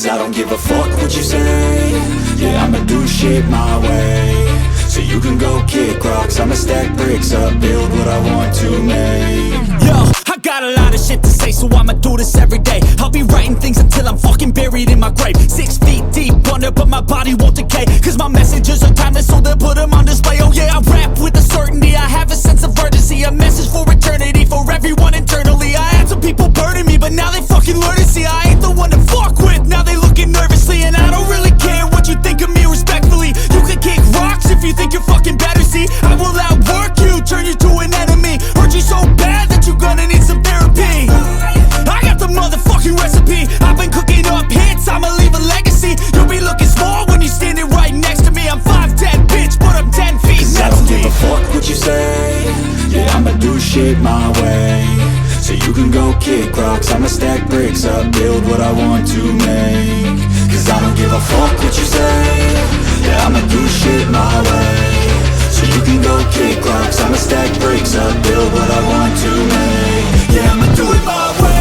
Cause I don't give a fuck what you say. Yeah, I'ma do shit my way. So you can go kick rocks, I'ma stack bricks up, build what I want to make. Yo, I got a lot of shit to say, so I'ma do this every day. I'll be writing things until I'm fucking buried in my grave. 6 feet deep under, but my body won't decay. Cause my messages are timeless, so they'll put them on display. Oh yeah, I rap with a certainty, I have a sense of urgency. A message for eternity, for everyone internally. I had some people burning me, but now they fucking learn to see I ain't the one to fuck with, now they looking nervously. And I don't really care what you think of me respectfully. You can kick rocks if you think you're fucking better, see. I will outwork you, turn you to an enemy. Hurt you so bad that you're gonna need some therapy. I got the motherfucking recipe. I've been cooking up hits, I'ma leave a legacy. You'll be looking small when you're standing right next to me. I'm 5'10", bitch, but I'm 10 feet Cause I next don't to me. give a fuck what you say. Yeah, I'ma do shit my way. So you can go kick rocks, I'ma stack bricks up, build what I want to make. Cause I don't give a fuck what you say. Yeah, I'ma do shit my way. So you can go kick rocks, I'ma stack bricks up, build what I want to make. Yeah, I'ma do it my way.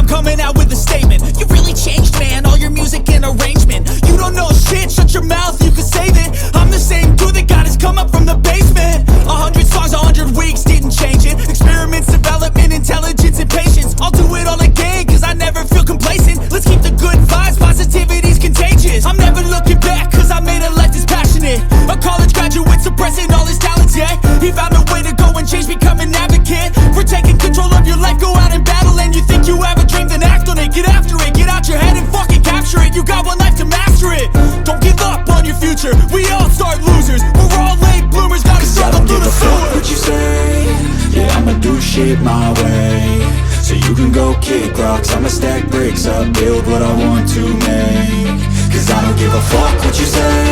Coming out with a statement. You really changed, man, all your music and arrangement. You don't know shit, shut your mouth, you can save it. I'm the same dude that got his come up from the basement. 100 songs, 100 weeks, didn't change it. Experiments, development, intelligence, and patience. I'll do it all again, cause I never feel complacent. Let's keep the good vibes, positivity's contagious. I'm never looking back, cause I made a life that's passionate. A college graduate suppressing all his talents, yeah. He found a way to go and change, become an advocate. For taking control of your life, go out and battle. And you think you have a dream, then act on it. Get after it, get out your head and fucking capture it. You got one life to master it. Don't give up on your future, we all start losers. We're all late bloomers, gotta struggle through the sewer. What you say? Yeah, I'ma do shit my way. So you can go kick rocks, I'ma stack bricks up, build what I want to make. Cause I don't give a fuck what you say.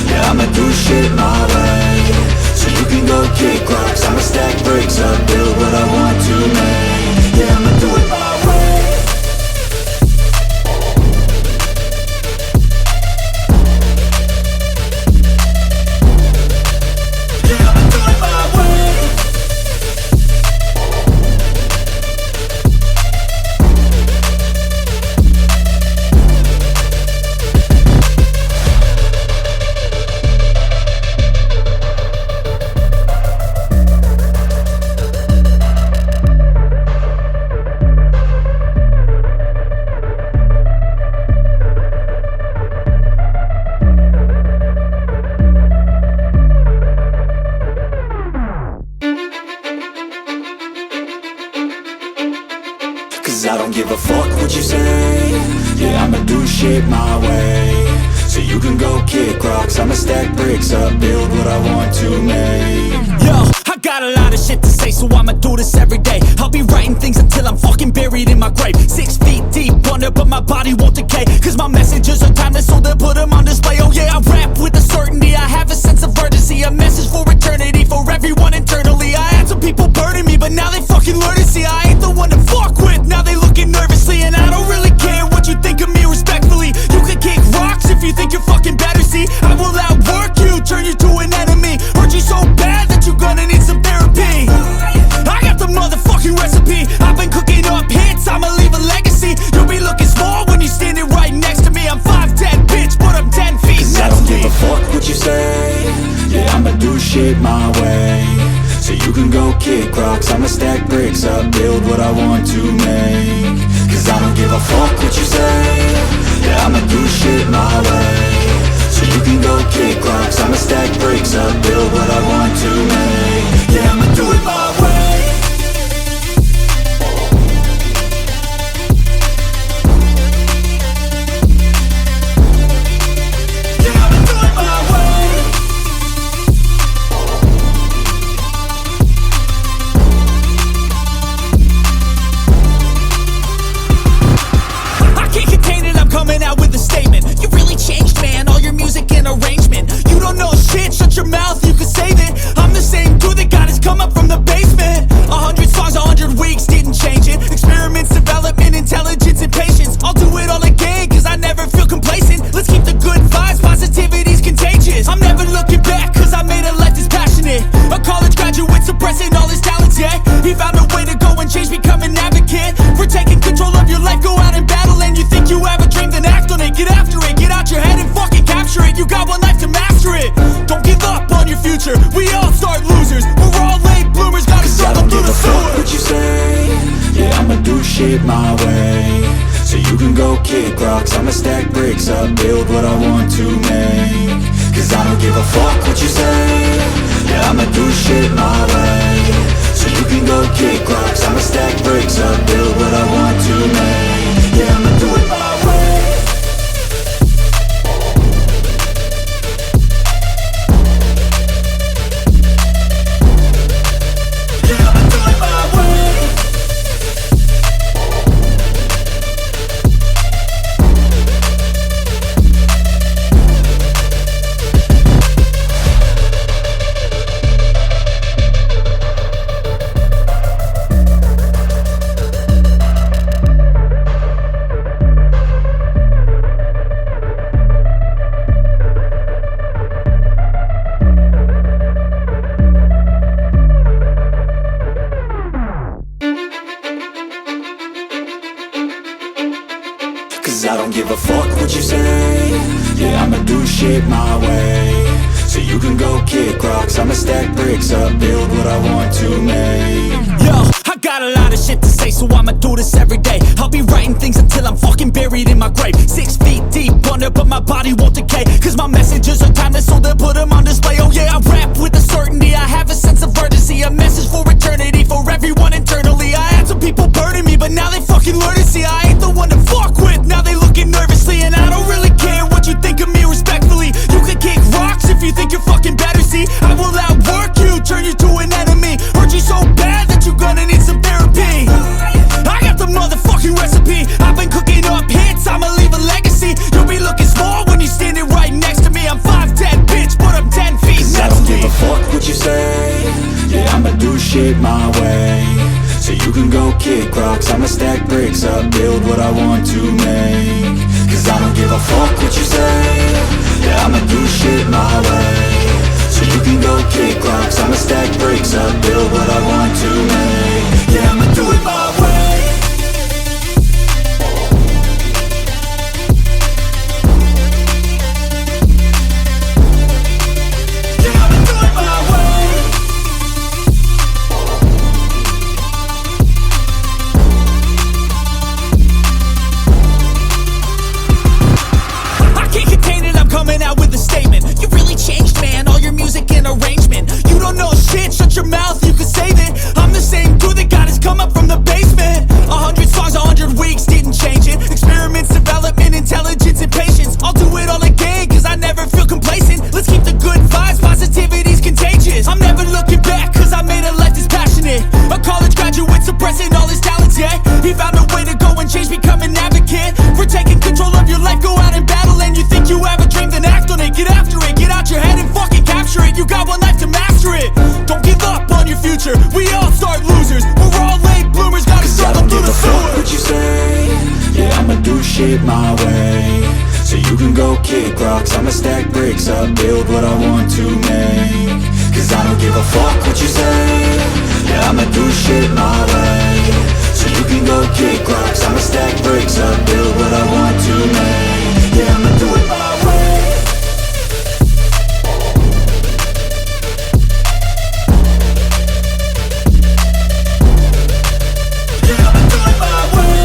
Yeah, I'ma do shit my way. So you can go kick rocks, I'ma stack bricks up, build what I want to make. Yeah, I'ma do it my way. Cause I don't give a fuck what you say. Yeah, I'ma do shit my way. So you can go kick rocks, I'ma stack bricks up, build what I want to make. Yo, I got a lot of shit to say, so I'ma do this every day. I'll be writing things until I'm fucking buried in my grave. 6 feet deep under, but my body won't decay. Cause my messages are timeless, so they'll put them on display. Oh yeah, I rap with a certainty, I have a sense of urgency. A message for eternity, for everyone internally. I had some people burning me, but now they fucking learn to see I ain't the one to fuck with, now they looking nervously. And I don't really care what you think of me respectfully. You can kick rocks if you think you're fucking better, see. I will outwork you, turn you to an enemy. Hurt you so bad that you're gonna need some therapy. I got the motherfucking recipe. I've been cooking up hits, I'ma leave a legacy. You'll be looking small when you're standing right next to me. I'm 5'10", bitch, but I'm 10 feet Cause I next don't to me. give a fuck what you say. Yeah, I'ma do shit my way. So you can go kick rocks, I'ma stack bricks up, build what I want to make. Cause I don't give a fuck what you say. Yeah, I'ma do shit my way. So you can go kick rocks, I'ma stack bricks up, build what I want to make. Yeah, I'ma do it my way. Coming out with a statement. You really changed, man, all your music and arrangement. You don't know shit, shut your mouth, you can save it. I'm the my way. So you can go kick rocks, I'ma stack bricks up, build what I want to make. Cause I don't give a fuck what you say, yeah, I'ma do shit my way. So you can go kick rocks, I'ma stack bricks up, build what I want to make. Yeah, I'ma do it my way. Yeah, I'ma do it my way. Cause I don't give a fuck what you say, yeah, I'ma do shit my way. So you can go kick rocks, I'ma stack bricks up, build what I want to make. Yo, I got a lot of shit to say, so I'ma do this every day. I'll be writing things until I'm fucking buried in my grave. 6 feet deep under, but my body won't decay. Cause my messages are timeless, so they'll put them on display. Oh yeah, I rap with a certainty, I have a sense of urgency. A message for eternity, for everyone internally. I had some people burning me, but now they fucking learn to see I ain't the one to fuck with, now they looking nervously. And I don't really care what you think of me respectfully. You can kick rocks if you think you're fucking better, see I will outwork you, turn you to an enemy. Hurt you so bad that you're gonna need some therapy. I got the motherfucking recipe, I've been cooking up hits, I'ma leave a legacy. You'll be looking small when you're standing right next to me. I'm 5'10", bitch, but I'm 10 feet Cause I next don't to give me. a fuck what you say, yeah, I'ma do shit my way. So you can go kick rocks, I'ma stack bricks up, build what I want to make. Cause I don't give a fuck what you say, yeah, I'ma do shit my way. So you can go kick rocks, I'ma stack bricks up, build what I want to make. Yeah, I'ma do it my way. Yeah, I'ma do it my way. I can't contain it, I'm coming out with a statement. You really changed, man, all your music and arrangement. You don't know shit, shut your mouth, you can save it. I'm the same dude that got his come up from the basement. 100 songs, 100 weeks, didn't change it. Experiments, development, intelligence, and patience. I'll do it all again, cause I never feel complacent. Let's keep the good vibes, positivity's contagious. I'm never looking back, cause I made a life that's passionate. A college graduate suppressing all his talents, yeah. He found a way to go and change, become an advocate. For taking control of your life, go out and battle. And you think you have a dream, then act on it. Get after it, get out your head and fucking capture it. You got one life to master it. Don't give up on your future, we all start losers. We're all late bloomers, gotta Cause I start don't through give the a fuck sewer. what you say, yeah, I'ma do shit my way. So you can go kick rocks, I'ma stack bricks up, build what I want to make. Cause I don't give a fuck what you say, yeah, I'ma do shit my way. So you can go kick rocks, I'ma stack bricks up, build what I want to make. Yeah, I'ma do it my way. Yeah, I'ma do it my way.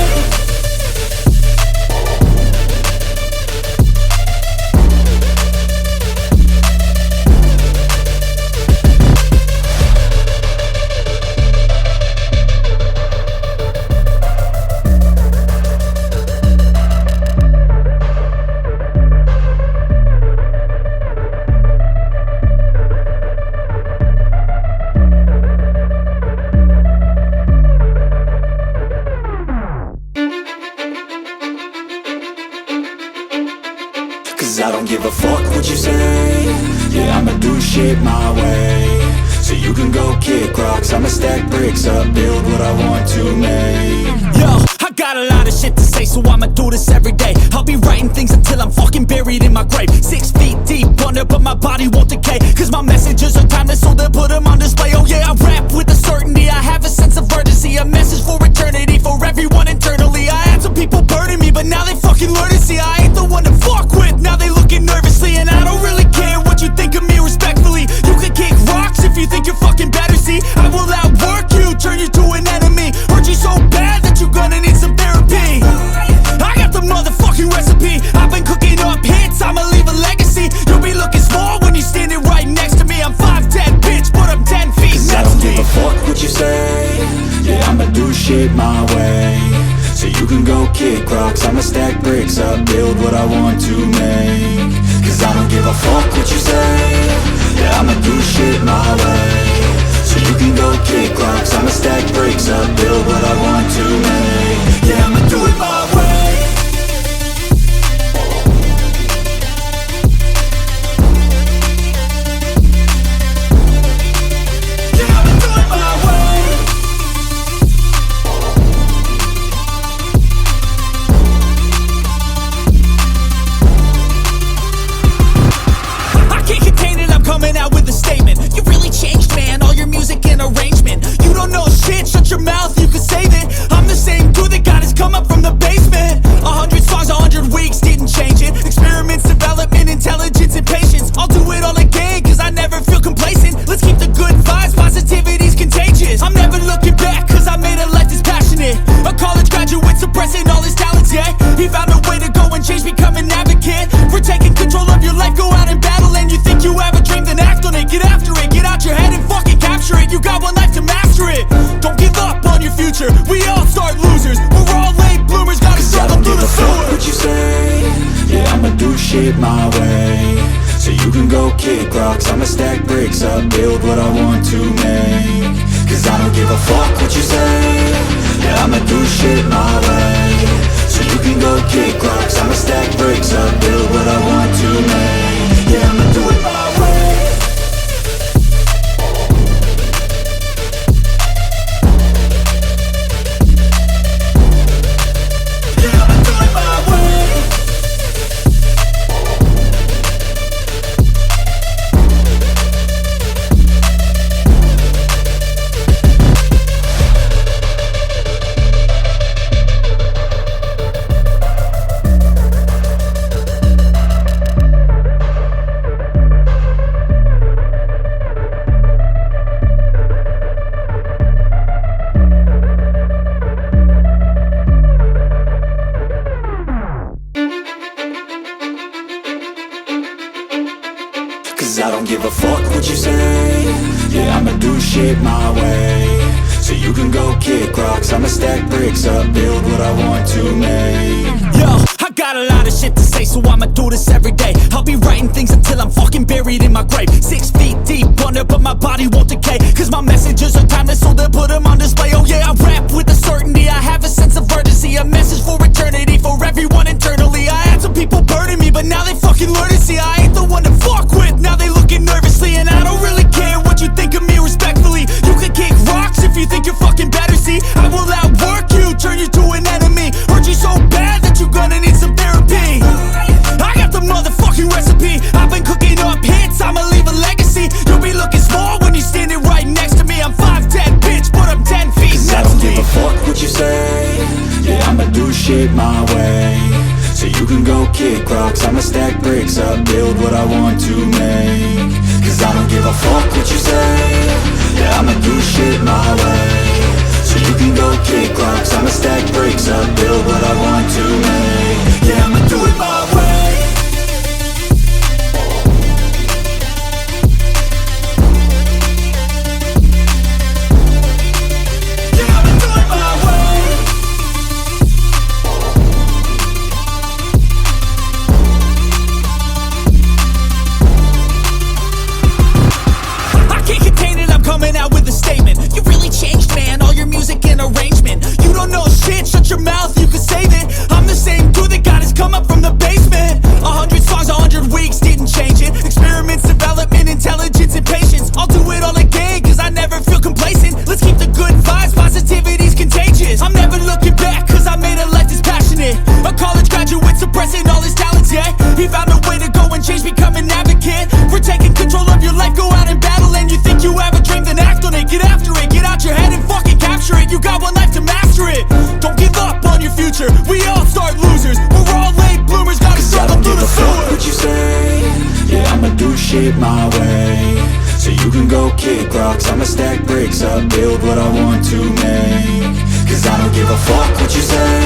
Cause I don't give a fuck what you say, yeah, I'ma do shit my way. So you can go kick rocks, I'ma stack bricks up, build what I want to make. Yo, I got a lot of shit to say, so I'ma do this every day. I'll be writing things until I'm fucking buried in my grave. 6 feet deep under, but my body won't decay. Cause my messages are timeless, so they'll put them on display. Oh yeah, I rap with a certainty, I have a sense of urgency. A message for eternity, for everyone internally. I had some people burning me, but now they fucking learn to see I ain't the one to fuck with, now they looking nervously. And I don't really care what you think of me respectfully. You can kick rocks if you think you're fucking better, see I will outwork you, turn you to an enemy. Hurt you so bad that you're gonna need some shit my way, so you can go kick rocks. I'ma stack bricks up, build what I want to make. Cause I don't give a fuck what you say. Yeah, I'ma do shit my way, so you can go kick rocks. I'ma stack bricks up, build what I want to make. Yeah, I'ma do it my way. Coming out with a statement. You really changed, man, all your music and arrangement. You don't know shit, shut your mouth, you can save it. I'm the same dude that got his come up from the basement. 100 songs, 100 weeks, didn't change it. Experiments, development, intelligence, and patience. I'll do it all again, cause I never feel complacent. Let's keep the good vibes, positivity's contagious. I'm never looking back, cause I made a life that's passionate. A college graduate suppressing all his talents, yeah. He found a way to go and change, become an advocate. For taking control of your life, go out and battle. And you think you have a dream, then act on it. Get after it, get out your head and fucking capture it. You got one life to master it. Don't give up on your future, we all start losers. We're all late bloomers, gotta start them through the sewer. I don't give a fuck what you say. Yeah, I'ma do shit my way, so you can go kick rocks. I'ma stack bricks up, build what I want to make. Cause I don't give a fuck what you say. Yeah, I'ma do shit my way, so you can go kick rocks. I'ma stack bricks up, build what I want to make. Yeah, I'ma do it my way. Cause I don't give a fuck what you say. Yeah, I'ma do shit my way, so you can go kick rocks. I'ma stack bricks up, build what I want to make. Yo, I got a lot of shit to say, so I'ma do this every day. I'll be writing things until I'm fucking buried in my grave. 6 feet deep under, but my body won't decay. Cause my messages are timeless, so they'll put them on display. Oh yeah, I rap with a certainty, I have a sense of urgency. A message for eternity, for everyone internally. I had some people burning me, but now they fucking learn to see I ain't the one to fuck with, now they looking nervously. And I don't really care what you think of me respectfully. You can kick rocks if you think you're fucking better, see. I will outwork you, turn you to an enemy. Hurt you so bad that you're gonna need some therapy. I got the motherfucking recipe, I've been cooking up hits, I'ma leave a legacy. You'll be looking small when you're standing right next to me. I'm 5'10", bitch, but I'm 10 feet next to me. I don't give a fuck what you say. Yeah, I'ma do shit my way, so you can go kick rocks. I'ma stack bricks up, build what I want to make. Cause I don't give a fuck what you say. Yeah, I'ma do shit my way, so you can go kick rocks. I'ma stack bricks up, build what I want to make. Yeah, I'ma do it my way. Coming out with a statement. You really changed, man, all your music and arrangement. You don't know shit, shut your mouth, you can save it. I'm the same dude that got his come up from the basement. 100 songs, 100 weeks, didn't change it. Experiments, development, intelligence, and patience. I'll do it all again, cause I never feel complacent. Let's keep the good vibes, positivity's contagious. I'm never looking back, cause I made a life that's passionate. A college graduate suppressing all his talents, yeah. He found a way to go and change, become an advocate. For taking control of your life, go out and battle. And you think you have a dream, then act on it. Get after it, get out your head and fucking capture it. You got one life to master it. Don't give up on your future, we all start losers. We're all late bloomers, gotta start them through the sewer. I don't give a fuck what you say. Yeah, I'ma do shit my way, so you can go kick rocks. I'ma stack bricks up, build what I want to make. Cause I don't give a fuck what you say.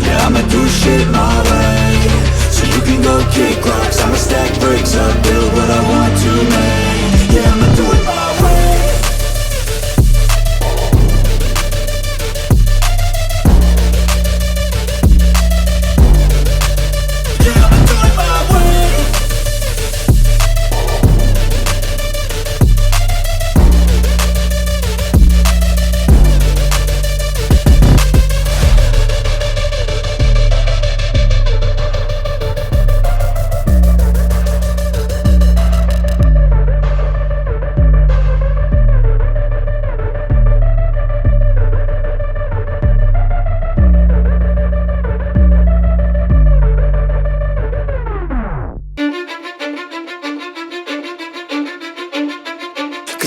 Yeah, I'ma do shit my way, so you can go kick rocks. I'ma stack bricks up, build what I want to make. Yeah, I'ma do it my way.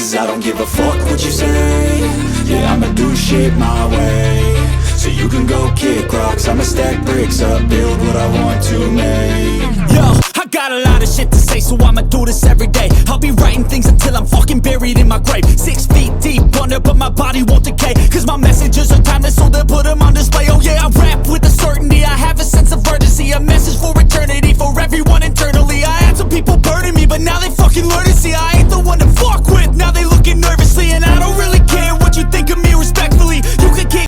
Cause I don't give a fuck what you say. Yeah, I'ma do shit my way. So you can go kick rocks, I'ma stack bricks up, build what I want to make. Yo, I got a lot of shit to say, so I'ma do this every day. I'll be writing things until I'm fucking buried in my grave. 6 feet deep under, but my body won't decay. Cause my messages are